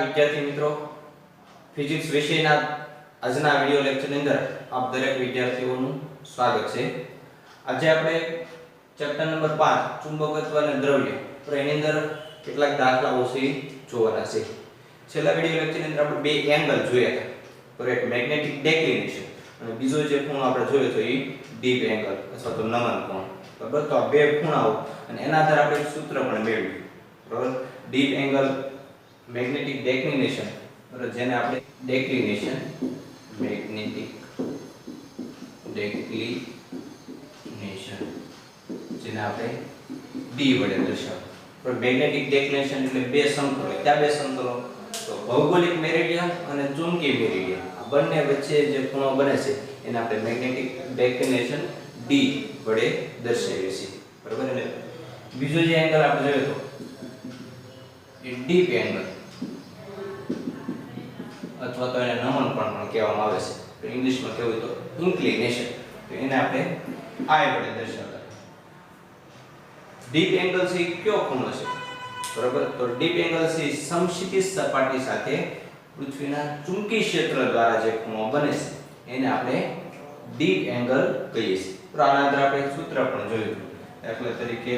વિદ્યાર્થી મિત્રો, ફિઝિક્સ વિષયના આજના વિડિયો લેક્ચરની અંદર આપ દરેક વિદ્યાર્થીઓનું સ્વાગત છે। આજે આપણે ચેપ્ટર નંબર 5 ચુંબકત્વ અને દ્રવ્ય તો એની અંદર કેટલાક દાખલાઓ છે જોવાના છે। છેલ્લા વિડિયો લેક્ચરની અંદર આપણે બે એંગલ જોયા હતા, બરાબર, એક મેગ્નેટિક ડિક્લિનેશન અને બીજો જે ખૂણો આપણે જોયો તો એ ડીપ એંગલ અથવા તો નમન કોણ, બરાબર। તો આ બે ખૂણાઓ અને એના આધારે આપણે એક સૂત્ર પણ મેળવ્યું, બરાબર। ડીપ એંગલ મેગ્નેટિક ડિક્લિનેશન, બરાબર, જેને આપણે ડિક્લિનેશન મેગ્નેટિક ડિક્લિનેશન જેને આપણે ડી વડે દર્શાવો, પણ મેગ્નેટિક ડિક્લિનેશન એટલે બે સમતલો, કયા બે સમતલો? તો ભૌગોલિક મેરિડિયન અને ચુંબકીય મેરિડિયન, આ બંને વચ્ચે જે ખૂણો બને છે એને આપણે મેગ્નેટિક ડિક્લિનેશન ડી વડે દર્શાવીએ છીએ, બરાબર। અને બીજો જે એંગલ આપણે જોયો તો એ ડીપ એંગલ અથવા તો એને નમન પણ કહેવામાં આવે છે, તો ઇંગ્લિશમાં કહેવું તો ઇન્ક્લિનેશન, તો એને આપણે આઈ વડે દર્શાવતા। ડીપ એંગલ છે કયો ખૂણો છે, બરાબર? તો ડીપ એંગલ છે સમક્ષિતિજ સપાટી સાથે પૃથ્વીના ચુંબકીય ક્ષેત્ર દ્વારા જે ખૂણો બને છે એને આપણે ડીપ એંગલ કહીએ છીએ। તો આના આધારે આપણે એક સૂત્ર પણ જોયું, દાખલા તરીકે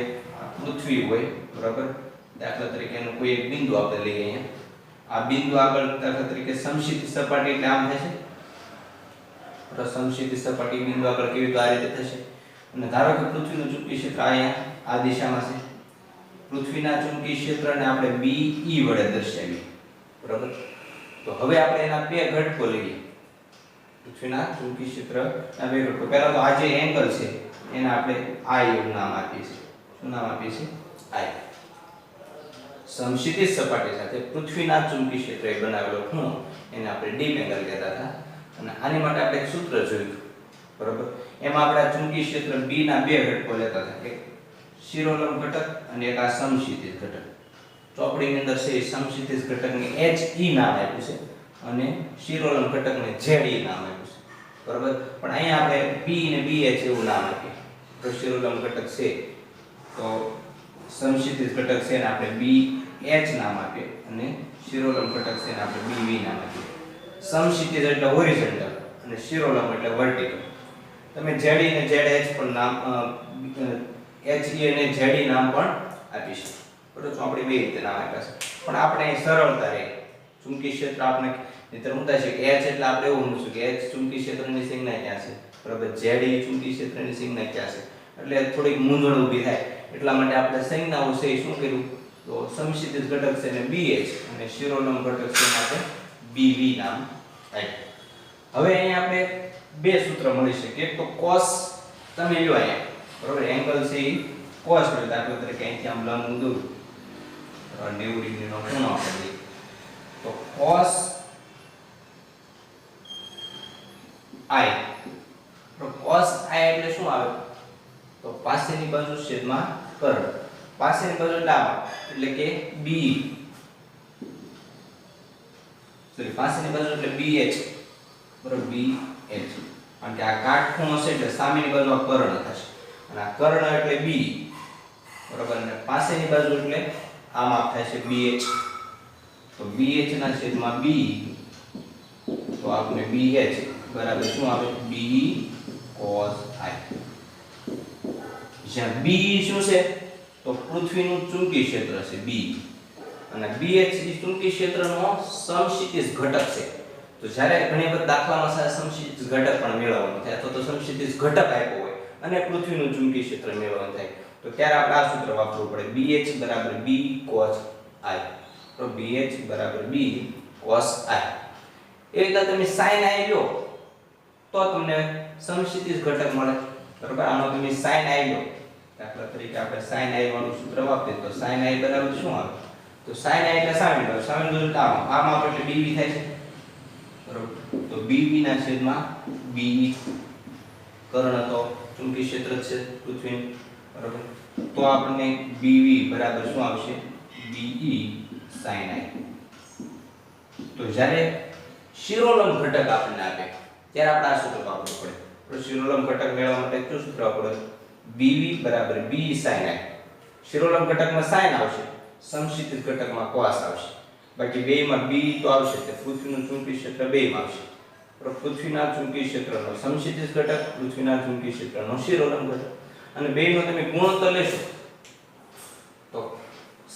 પૃથ્વી હોય, બરાબર, દાખલા તરીકે એનું કોઈ એક બિંદુ આપણે લઈએ, અહીંયા આ બિંદુ આગળ દાખલા તરીકે સમક્ષિતિજ સપાટી એટલે આમ થશે, તો સમક્ષિતિજ સપાટી બિંદુ આગળ કેવી તો આ રીતે થશે। અને ધારો કે પૃથ્વીનું ચુંબકીય ક્ષેત્ર અહીંયા આ દિશામાં છે, પૃથ્વીના ચુંબકીય ક્ષેત્રને આપણે BE વડે દર્શાવીએ, બરાબર। તો હવે આપણે એના બે ઘટકો લઈએ, પૃથ્વીના ચુંબકીય ક્ષેત્રના બે ઘટકો। પહેલા તો આ જે એંગલ છે એને આપણે I એવું નામ આપીએ છીએ, શું નામ આપીએ છીએ? I। સમક્ષિતિજ સપાટી સાથે પૃથ્વીના ચુંબકીય ક્ષેત્રએ બનાવેલો ખૂણો એને આપણે ડીપ એંગલ કહેતા હતા। અને આની માટે આપણે એક સૂત્ર જોયું, બરાબર, એમાં આપણે ચુંબકીય ક્ષેત્ર B ના બે ઘટકો લેતા હતા, એક શિરોલંબ ઘટક અને એક આ સમક્ષિતિજ ઘટક। ચોપડીની અંદર છે સમક્ષિતિજ ઘટકને HE નામ આપ્યું છે અને શિરોલંબ ઘટકને ZE નામ આપ્યું છે, બરાબર। પણ અહીંયા આપણે B ને BH એવું નામ આપીએ, તો શિરોલંબ ઘટક છે તો સમક્ષિતિજ ઘટક છે ને આપણે BH નામ આપીએ અને શિરોલંબ ઘટક છે ને આપણે BV નામ આપીએ। સમક્ષિતિજ એટલે હોરિઝોન્ટલ અને શિરોલંબ એટલે વર્ટિકલ। તમે ZE ને ZH પણ નામ HE અને ZE નામ પણ આપી શકો, બરાબર। તો આપણે બે રીતે નામ આપ્યા છે, પણ આપણે સરળતા રહે ચુંબકીય ક્ષેત્ર આપણે નહીતર હું થાય છે કે H એટલે આપણે એવું મૂકશું કે H ચુંબકીય ક્ષેત્રની સંજ્ઞા ક્યાં છે, બરાબર, ZE ચુંબકીય ક્ષેત્રની સંજ્ઞા ક્યાં છે, એટલે થોડીક મૂંઝવણ ઊભી થાય, એટલા માટે આપણે સંજ્ઞાઓ છે શું કર્યું તો સમક્ષિતિજ ઘટક છે ને BH અને શિરોલંબ ઘટક છે આપણે BV નામ આપ્યું। હવે અહીંયા આપણે બે સૂત્ર મળી શકે, એક તો cos, તમે લ્યો અહીંયા, બરાબર, એંગલ છે એ cos એટલે દાખલા તરીકે અહીંથી આમ લંબ દોરું 90 ડિગ્રીનો ખૂણો આપણે લઈએ તો cos I, તો cos I એટલે શું આવે તો પાસેની બાજુ છેદમાં કર્ણ, પાસેની બાજુ એટલે કે BE, સોરી પાસેની બાજુ એટલે BH, બરાબર, BH, કારણ કે આ કાટખૂણો છે એટલે સામેની બાજુ આ કર્ણ થશે અને આ કર્ણ એટલે BE, બરાબર, અને પાસેની બાજુ એટલે આ માપ થાય છે BH, તો BH ના છેદમાં BE, તો આપણે BH બરાબર શું આવે BE cos I, જ્યાં BE શું છે તો પૃથ્વીનું ચુંબકીય ક્ષેત્ર છે B અને BH એ ચુંબકીય ક્ષેત્રનો સમક્ષિતિજ ઘટક છે। તો જ્યારે ઘણી વખત દાખલામાં સમક્ષિતિજ ઘટક પણ મેળવવાનું થાય અથવા તો સમક્ષિતિજ ઘટક આપ્યો હોય અને પૃથ્વીનું ચુંબકીય ક્ષેત્ર મેળવવાનું થાય તો ત્યારે આપણે આ સૂત્ર વાપરવું પડે, BH બરાબર B cos I, તો BH બરાબર B cos I। એ રીતે તમે sin I લો તો તમને સમક્ષિતિજ ઘટક મળે, બરાબર। આનો તમે sin I લો, દાખલા તરીકે આપણે sin I વાળું સૂત્ર વાપરીએ તો sin I બરાબર શું આવે તો sin I એટલે સામેની બાજુ એટલે આમ એટલે BV થાય છે, બરાબર, તો BV ના છેદમાં BE, કર્ણ તો ચુંબકીય ક્ષેત્ર છે પૃથ્વીનું, બરાબર, તો આપણને BV બરાબર શું આવશે BE sin I। તો જ્યારે શિરોલંબ ઘટક આપણને આપે ત્યારે આપણે આ સૂત્ર વાપરવું પડે, તો શિરોલંબ ઘટક મેળવવા માટે કયું સૂત્ર વાપરવું? BV બરાબર BE sin I। શિરોલંબ ઘટકમાં sin આવશે, સમક્ષિતિજ ઘટકમાં cos આવશે, બાકી બેમાં બી તો આવશે એટલે પૃથ્વીનું ચુંબકીય ક્ષેત્ર બેમાં આવશે. પૃથ્વીના ચુંબકીય ક્ષેત્રનો સમક્ષિતિજ ઘટક, પૃથ્વીના ચુંબકીય ક્ષેત્રનો શિરોલંબ ઘટક, અને બેયનો તમે ગુણોત્તર લેશો તો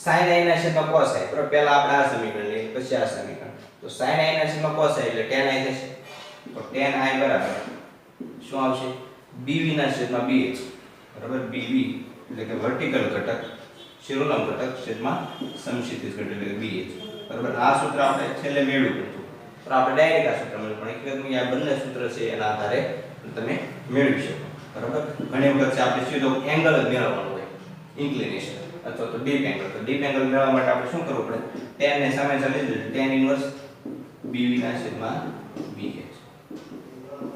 sin i ના છેદમાં cos i. બરાબર, પહેલા આપણે આ સમીકરણ લઈએ પછી આ સમીકરણ. તો sin i ના છેદમાં cos i એટલે tan i થશે. તો tan i બરાબર શું આવશે? bv ના છેદમાં bh. બરાબર, bv એટલે કે વર્ટિકલ ઘટક, શિરોલંબ ઘટક છેદમાં સમક્ષિતિજ ઘટક એટલે કે bh. બરાબર, આ સૂત્ર આપણે છેલ્લે મેળવ્યું હતું. પણ આપણે ડાયરેક્ટ આ સૂત્ર મળ્યું, પણ હકીકતમાં આ બંને સૂત્ર છે એના આધારે તમે મેળવી શકો. બરાબર, ઘણી વખત આપણે સીધો એંગલ જ મેળવવાનો હોય, ઇન્ક્લિનેશન અથવા તો ડીપ એંગલ. તો ડીપ એંગલ મેળવવા માટે આપણે શું કરવું પડે? tan ને સામે સામે લીધું, tan ઇન્વર્સ bv ના છેદમાં bh.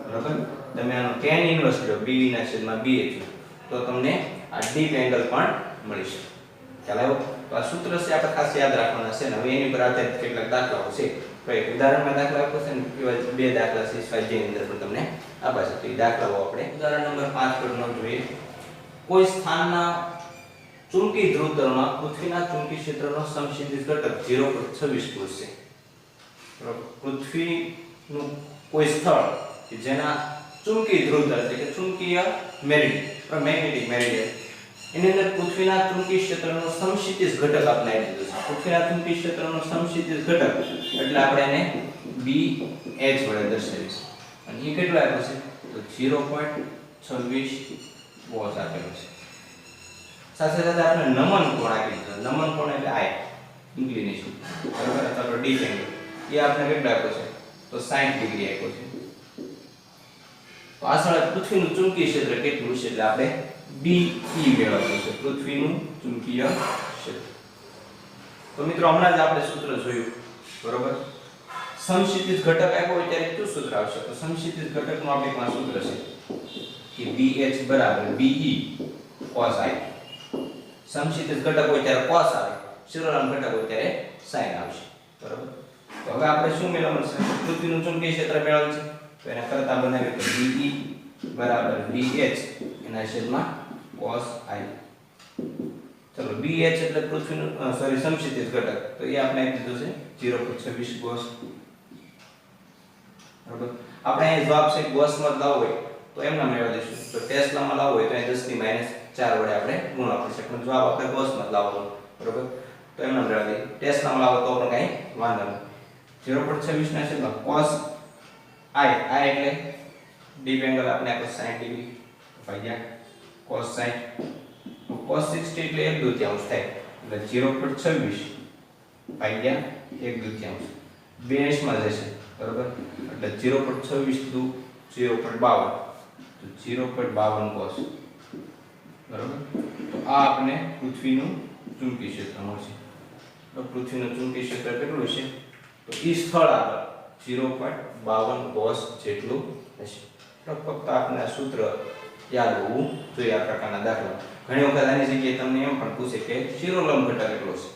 બરાબર, તમે આનો tan ઇન્વર્સ લો bv ના છેદમાં bh તો તમને આ ડીપ એંગલ પણ મળી શકે. ખ્યાલ આવ્યો? તો આ સૂત્ર છે આપણે ખાસ યાદ રાખવાના છે ને. હવે એની પર આધારિત કેટલાક દાખલાઓ છે. તો એક ઉદાહરણમાં દાખલા આપો છે ને એવા બે દાખલા છે સ્વાધ્યાયની અંદર પણ તમને આપ્યા છે. તો એ દાખલાઓ આપણે ઉદાહરણ નંબર 5 પર નોંધ જોઈએ. કોઈ સ્થાનના ચુંબકીય ધ્રુવતલમાં પૃથ્વીના ચુંબકીય ક્ષેત્રનો સમક્ષિતિજ ઘટક 0.26 કુલ છે. બરાબર, પૃથ્વીનું કોઈ સ્થળ કે જેના ચુંબકીય ધ્રુવતલ એટલે કે ચુંબકીય મેરિડિયન, મેગ્નેટિક મેરિડિયન, એની અંદર પૃથ્વીના ચુંબકીય ક્ષેત્રનો સમક્ષિતિજ ઘટક આપણે આપી દીધો છે. પૃથ્વીના ચુંબકીય ક્ષેત્રનો સમક્ષિતિજ ઘટક એટલે આપણે એને BH વડે દર્શાવીશું. અને એ કેટલો આપ્યો છે? તો 0.26 વોલ્ટ આપેલો છે. સાથે સાથે આપણે નમન કોણ આપી દીધો. નમન કોણ એટલે I, ઇન્ક્લિનેશન. બરાબર, અથવા તો ડીપ એંગલ. એ આપણે કેટલો આપ્યો છે? તો 60 ડિગ્રી આપ્યો છે. તો આ સ્થળે પૃથ્વીનું ચુંબકીય ક્ષેત્ર કેટલું છે એટલે આપણે BE મેળવવાનું છે, પૃથ્વીનું ચુંબકીય ક્ષેત્ર. તો મિત્રો હમણાં જ આપણે સૂત્ર જોયું. બરોબર, સમક્ષિતિજ ઘટક આપ્યો હોય ત્યારે શું સૂત્ર આવશે? તો સમક્ષિતિજ ઘટકનું આપણી પાસે સૂત્ર છે કે BH બરાબર BE cos i. સમક્ષિતિજ ઘટક હોય ત્યારે cos આવે, શિરોલંબ ઘટક હોય ત્યારે sin આવશે. બરોબર, તો હવે આપણે શું મેળવવાનું છે? પૃથ્વીનું ચુંબકીય ક્ષેત્ર મેળવવાનું છે. તો એના કરતા બનાવીએ તો BE બરાબર BH એના છેદમાં cos i. ચલો, BH એટલે પૃથ્વીનું સમક્ષિતિજ ઘટક, તો એ આપણે આપી દીધું છે 0.26 cos. બરાબર, આપણે અહીં જવાબ છે ગોસમાં લાવવો હોય તો એમના મેળવી દઈશું. તો ટેસ્લામાં લાવવો હોય તો અહીં 10 ની -4 વડે આપણે ગુણવા પડશે. પણ જવાબ આપણે ગોસમાં લાવવાનો. બરાબર, તો એમના મેળવી દઈએ. ટેસ્લામાં લાવો તો પણ કંઈ વાંધો નહીં. 0.26 ના છેદમાં cos i, એટલે ડીપ એંગલ આપણે આપો 60 ડિગ્રી ભાગ્યા cos 60. cos 60 એટલે 1/2 થાય એટલે 0.26 ભાગ્યા 1/2 બેઝમાં જશે. બરોબર, એટલે 0.26 દુ 0.52 તો 0.52 cos. બરોબર, તો આ આપણે પૃથ્વીનું ચુંબકીય ક્ષેત્ર મળશે. તો પૃથ્વીનું ચુંબકીય ક્ષેત્ર કેટલું છે? તો ઈ સ્થળ આગળ 0.52 cos જેટલું હશે. તો ફક્ત આપણે આ સૂત્ર યાદ હોવું જોઈએ આ પ્રકારના દાખલા. ઘણી વખત આની જગ્યાએ તમને એમ પણ પૂછે કે શિરોલંબ ઘટક કેટલો છે,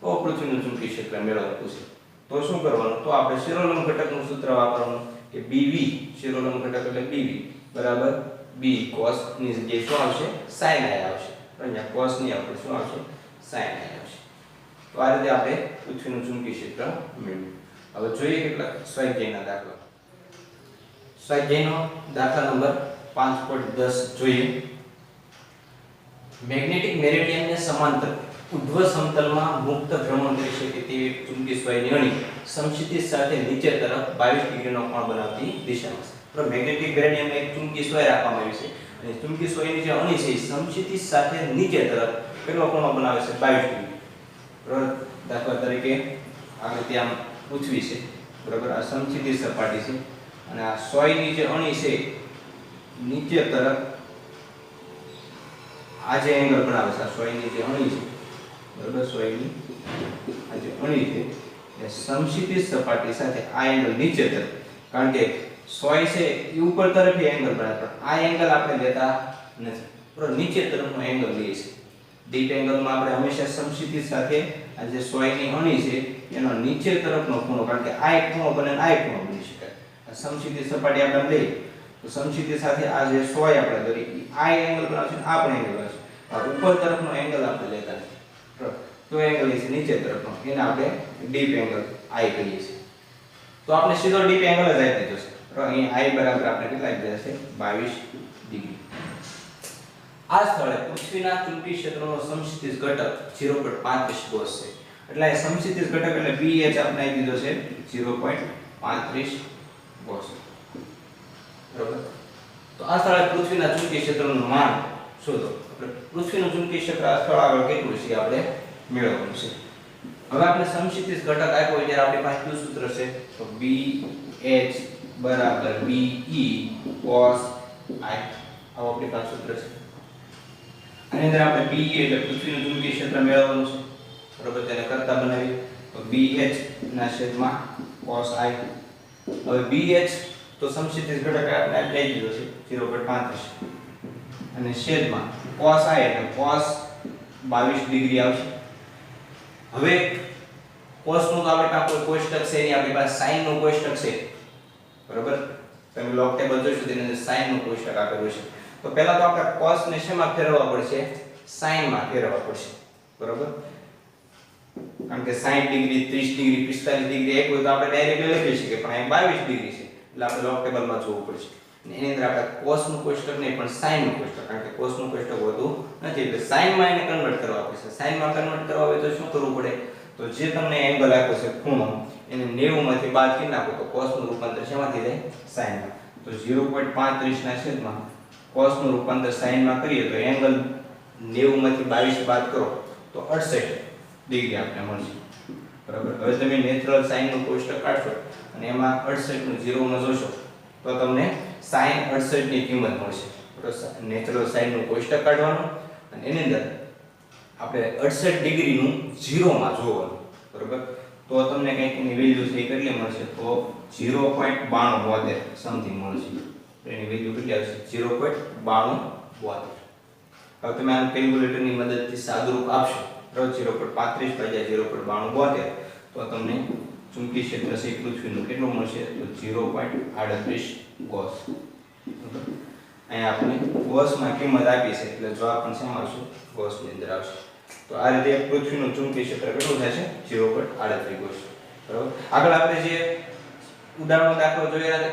તો પૃથ્વીનું ચુંબકીય ક્ષેત્ર મેળવવાનું પૂછે તો શું કરવાનું? તો આપણે શિરોલંબ ઘટકનું સૂત્ર વાપરવાનું કે BV, શિરોલંબ ઘટક એટલે BV બરાબર B cos ની જગ્યાએ શું આવશે? sin i આવશે. અહીંયા cos ની આપણે શું આવશે? sin i આવશે. તો આ રીતે આપણે પૃથ્વીનું ચુંબકીય ક્ષેત્ર મેળવ્યું. હવે જોઈએ કેટલાક સ્વાધ્યાયના દાખલા. સ્વાધ્યાયનો દાખલા નંબર 5.10 જોઈએ. મેગ્નેટિક મેરિડિયનને સમાંતર ઉધ્વ સમતલમાં મુક્ત ભ્રમણ કરી શકે તેવી ચુંબકીય સ્વાયની અણી સમક્ષિતિજ સાથે નીચે તરફ 22 ડિગ્રીનો કોણ બનાવતી દિશામાં છે. તો મેગ્નેટિક મેરિડિયનમાં એક ચુંબકીય સ્વાય રાખવામાં આવી છે અને ચુંબકીય સ્વાયની જે અણી છે એ સમક્ષિતિજ સાથે નીચે તરફ કેટલો કોણ બનાવે છે? 22 ડિગ્રી. બરાબર, દાખલા તરીકે આ રીતે આમ પૃથ્વી છે. બરાબર, આ સમક્ષિતિજ સપાટી છે અને આ સ્વાયની જે અણી છે નીચે તરફ આ જે એંગલ બનાવે છે, આ સ્વાયની જે અણી છે, બરાબર, સ્વાયની આ જે અણી છે એ સમક્ષિતિજ સપાટી સાથે આ એંગલ નીચે તરફ, કારણ કે સ્વાય છે એ ઉપર તરફી એંગલ બનાવે પણ આ એંગલ આપણે લેતા નથી. બરાબર, નીચે તરફનો એંગલ લઈએ છીએ. ડીપ એંગલમાં આપણે હંમેશા સમક્ષિતિજ સાથે આ જે સ્વાયની અણી છે એનો નીચે તરફનો ખૂણો, કારણ કે આ એક ખૂણો બને આ એક ખૂણો બની શકાય. આ સમક્ષિતિજ સપાટી આપણે લઈએ તો સમક્ષિતિજ સાથે આ જે સ્વાય આપણે દોરી આ એંગલ બનાવશે, આ પણ એંગલ બનાવશે. આ ઉપર તરફનો એંગલ આપણે લેતા નથી. તો તો એંગલ છે નીચે તરફનો, એને આપણે ડીપ એંગલ I કહીએ છીએ. તો આપણે સીધો ડીપ એંગલ જ આપી દીધો છે. બરાબર, અહીં I બરાબર આપણે કેટલા આપી દીધા છે? 22 ડિગ્રી. આ સ્થળે પૃથ્વીના ચુંબકીય ક્ષેત્રનો સમસ્થિતિજ ઘટક 0.35 ગોસ છે. એટલે આ સમસ્થિતિજ ઘટક એટલે BH આપણે આપી દીધો છે 0.35 ગોસ. બરાબર. તો આ સ્થળે પૃથ્વીના ચુંબકીય ક્ષેત્રનું માન શોધો. આપણે પૃથ્વીનું ચુંબકીય ક્ષેત્ર આ સ્થળ આગળ કેટલું છે આપણે મેળવવાનું છે. હવે આપણે સમસ્થિતિજ ઘટક આપ્યો હોય ત્યારે આપણી પાસે કયું સૂત્ર છે? તો BH બરાબર BE cos I. આવો આપણી પાસે સૂત્ર છે. આની અંદર આપણે BE એટલે પૃથ્વીનું ચુંબકીય ક્ષેત્ર મેળવવાનું છે. બરાબર, તેને કરતા બનાવી તો BH ના છેદમાં cos I. હવે BH તો સમસ્થિતિજ ઘટક આપણે આપી દીધો છે 0.35 અને છેદમાં cos I એટલે cos 22 ડિગ્રી આવશે. હવે cos નું તો આપણે પાસે કોઈ કોષ્ટક છે નહીં, આપણી પાસે sin નું કોષ્ટક છે. બરાબર, તમે log ટેબલ જોશો તેની અંદર sin નું કોષ્ટક આપેલું છે. તો પહેલા તો આપણે cos ને શેમાં ફેરવવા પડશે? sin માં ફેરવવા પડશે. બરાબર, કારણ કે 60 ડિગ્રી 30 ડિગ્રી 45 ડિગ્રી એક હોય તો આપણે ડાયરેક્ટ લખી શકીએ, પણ અહીં 22 ડિગ્રી છે એટલે આપણે log ટેબલમાં જોવું પડશે. અને એની અંદર આપણે cos નું કોષ્ટક નહીં પણ sin નું કોષ્ટક, કારણ કે cos નું કોષ્ટક હોતું નથી એટલે sin માં એને કન્વર્ટ કરવા પડશે. sin માં કન્વર્ટ કરવા હોય તો શું કરવું પડે? તો જે તમને એંગલ આપ્યો છે ખૂણો એને 90 માંથી બાદ કરી નાખો તો cos નું રૂપાંતર શેમાંથી થાય? sin માં. તો 0.35 ના છેદમાં cos નું રૂપાંતર sin માં કરીએ તો એંગલ 90 માંથી 22 બાદ કરો તો 68 ડિગ્રી આપણે મળશે. બરાબર, હવે તમે નેચરલ sin નું કોષ્ટક કાઢશો અને એમાં 68 નું 0 માં જોશો તો તમને sin 68 ની કિંમત મળશે. બરાબર, નેચરલ sin નું કોષ્ટક કાઢવાનું અને એની અંદર આપણે 68 ડિગ્રી નું 0 માં જોવાનું. બરાબર, તો તમને કંઈક એની વેલ્યુ છે એ કેટલી મળશે? તો 0.92 સમથિંગ મળશે. એની વેલ્યુ કેટલી આવશે? 0.92. હવે તમે આ કેલ્ક્યુલેટરની મદદથી સાદુરૂપ આપશો. બરાબર, 0.35 ભાગ્યા 0.92 તો તમને ચુંબકીય ક્ષેત્ર છે પૃથ્વીનું કેટલું મળશે? તો 0.38 ગોસ. અહીંયા આપણે ગોસમાં કિંમત આપી છે એટલે જવાબ પણ શેમાં આવશે? ગોસની અંદર આવશે. તો આ રીતે પૃથ્વીનું ચુંબકીય ક્ષેત્ર કેટલું થશે? 0.38 ગોસ. બરાબર, આગળ આપણે જે ઉદાહરણનો દાખલો જોયા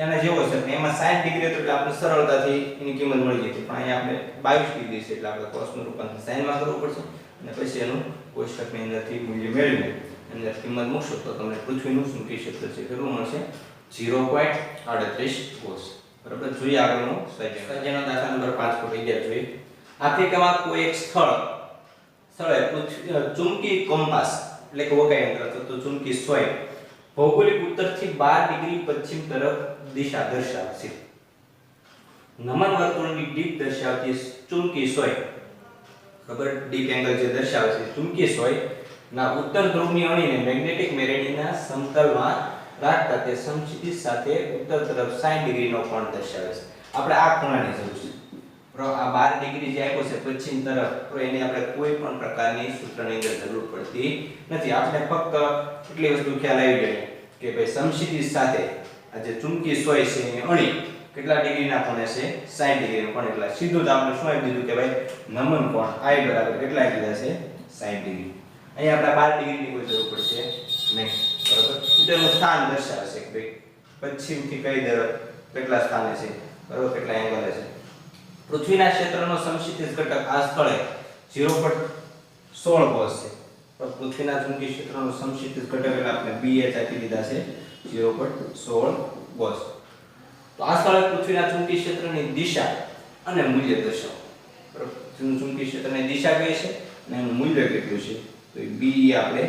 એના જેવો છે, એમાં 60 ડિગ્રી હતો એટલે આપણે સરળતાથી એની કિંમત મળી જતી, પણ અહીંયા આપણે 22 ડિગ્રી છે એટલે આપણે cos નું રૂપાંતર sin માં કરવું પડશે અને પછી એનું કોષ્ટકની અંદરથી મૂલ્ય મેળવીને અંદર કિંમત મૂકશો તો તમને પૃથ્વીનું ચુંબકીય ક્ષેત્ર છે કેટલું મળશે? 0.38 ગોસ. બરાબર, જોઈએ આગળનો સ્વાધ્યાયનો દાખલા નંબર 5.11 જોઈએ. આફ્રિકામાં કોઈ એક સ્થળે ચુંબકીય કંપાસ એટલે કે વકાયંત્ર તો ચુંબકીય સોય ભૌગોલિક ઉત્તરથી 12 ડિગ્રી પશ્ચિમ તરફ દિશા દર્શાવશે. નમન વર્તુળની ડીપ દર્શાવતી ચુંબકીય સોય, ખબર ડીપ એંગલ જે દર્શાવે છે ચુંબકીય સોય ના ઉત્તર ધ્રુવની અણીને મેગ્નેટિક મેરિડિયનના સમતલમાં રાખતા તે સમક્ષિતિજ સાથે ઉત્તર તરફ 60 ડિગ્રીનો કોણ દર્શાવે છે. આપણે આ ખૂણાની જરૂર છે. બરાબર, આ 12 ડિગ્રી જે આપ્યો છે પશ્ચિમ તરફ, તો એને આપણે કોઈ પણ પ્રકારની સૂત્રની અંદર જરૂર પડતી નથી. આપણે ફક્ત એટલી વસ્તુ ખ્યાલ આવી જાય કે ભાઈ સમક્ષિતિજ સાથે આ જે ચુંબકીય સોય છે એની અણી કેટલા ડિગ્રીના ખૂણે છે? 60 ડિગ્રીનો કોણ. એટલે સીધું જ આપણે શું આપી દીધું કે ભાઈ નમન કોણ I બરાબર કેટલા કીધા છે? 60 ડિગ્રી. અહીં આપણે 12 ડિગ્રીની કોઈ જરૂર પડશે નહીં. બરાબર, તેનું સ્થાન દર્શાવશે કે ભાઈ પશ્ચિમથી કઈ તરફ કેટલા સ્થાને છે, બરાબર, કેટલા એંગલે છે. પૃથ્વીના ક્ષેત્રનો સમક્ષિતિજ ઘટક આ સ્થળે 0.16 ગોસ છે. તો પૃથ્વીના ચુંબકીય ક્ષેત્રનો સમક્ષિતિજ ઘટક એટલે આપણે BH આપી દીધા છે 0.16 ગોસ. તો આ સ્થળે પૃથ્વીના ચુંબકીય ક્ષેત્રની દિશા અને મૂલ્ય દર્શાવો. બરાબર, ચુંબકીય ક્ષેત્રની દિશા કઈ છે અને એનું મૂલ્ય કેટલું છે તો એ BE આપણે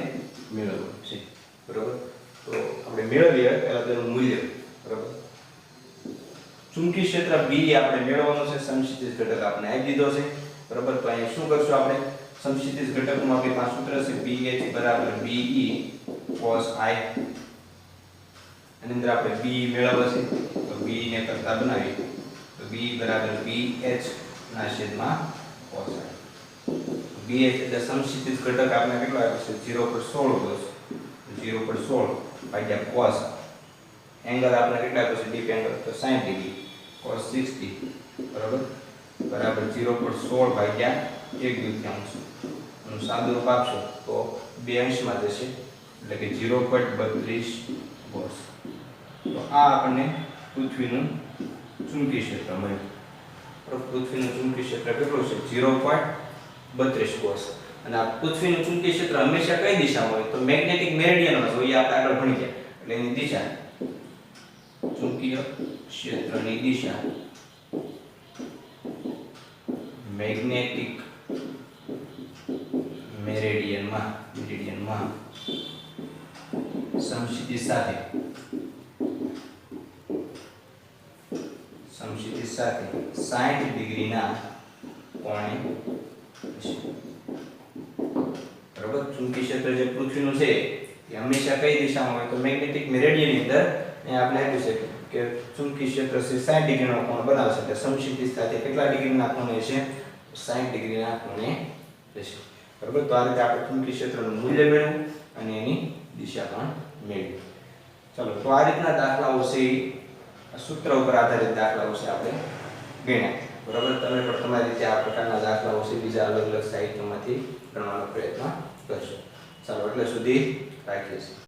મેળવવું છે. બરાબર, તો આપણે મેળવીએ પહેલા તેનું મૂલ્ય. બરાબર, ચુંબકીય ક્ષેત્ર BE આપણે મેળવવાનું છે, સમક્ષિતિજ ઘટક આપણે આપી દીધો છે. બરાબર, તો અહીંયા શું કરશું આપણે? સમક્ષિતિજ ઘટકનું આપણી પાસે સૂત્ર છે BH બરાબર BE cos I. એની અંદર આપણે BE મેળવવા છે તો BE ને કરતા બનાવી તો BE બરાબર BH ના છેદમાં cos I. BH એટલે સમક્ષિતિજ ઘટક આપણે કેટલો આપ્યો છે? 0.16 ગોસ. 0.16 ભાગ્યા cos. એંગલ આપણે કેટલા આપ્યો છે? ડીપ એંગલ તો 60 ડિગ્રી cos 60 બરાબર બરાબર 0.16 ભાગ્યા 1/2 નું સાદુરૂપ આપશો તો બે અંશમાં જશે એટલે કે 0.32 કોસ. તો આ આપણને પૃથ્વીનું ચુંબકીય ક્ષેત્ર મળ્યું. પૃથ્વીનું ચુંબકીય ક્ષેત્ર કેટલું છે 0.32 કોસ. અને આ પૃથ્વીનું ચુંબકીય ક્ષેત્ર હંમેશા કઈ દિશામાં હોય તો મેગ્નેટિક મેરિડિયનમાં હોય. આપણે આગળ ભણી ગયા એટલે એની દિશા ચુંબકીય ક્ષેત્રની દિશા મેગ્નેટિક મેરિડિયનમાં સમક્ષિતિજ સાથે 60 ડિગ્રીના કોણે હશે. બરાબર. ચુંબકીય ક્ષેત્ર જે પૃથ્વીનું છે એ હંમેશા કઈ દિશામાં હોય તો મેગ્નેટિક મેરિડિયનની અંદર. અહીંયા આપણે આપ્યું છે કે ચુંબકીય ક્ષેત્ર 60 ડિગ્રીનો કોણ બનાવશે એટલે સમક્ષિતિજ સાથે કેટલા ડિગ્રીના કોણે હશે 60 ડિગ્રીના કોણે હશે. બરાબર. તો આ રીતે આપણે ચુંબકીય ક્ષેત્રનું મૂલ્ય મેળવ્યું અને એની દિશા પણ મેળવી. ચલો તો આ રીતના દાખલાઓ છે સૂત્ર ઉપર આધારિત દાખલાઓ છે આપણે ગણ્યા. બરાબર. તમે પણ તમારી રીતે આ પ્રકારના દાખલાઓ છે બીજા અલગ અલગ સાહિત્યમાંથી ગણવાનો પ્રયત્ન કરશો. ચાલો એટલે સુધી રાખીએ છીએ.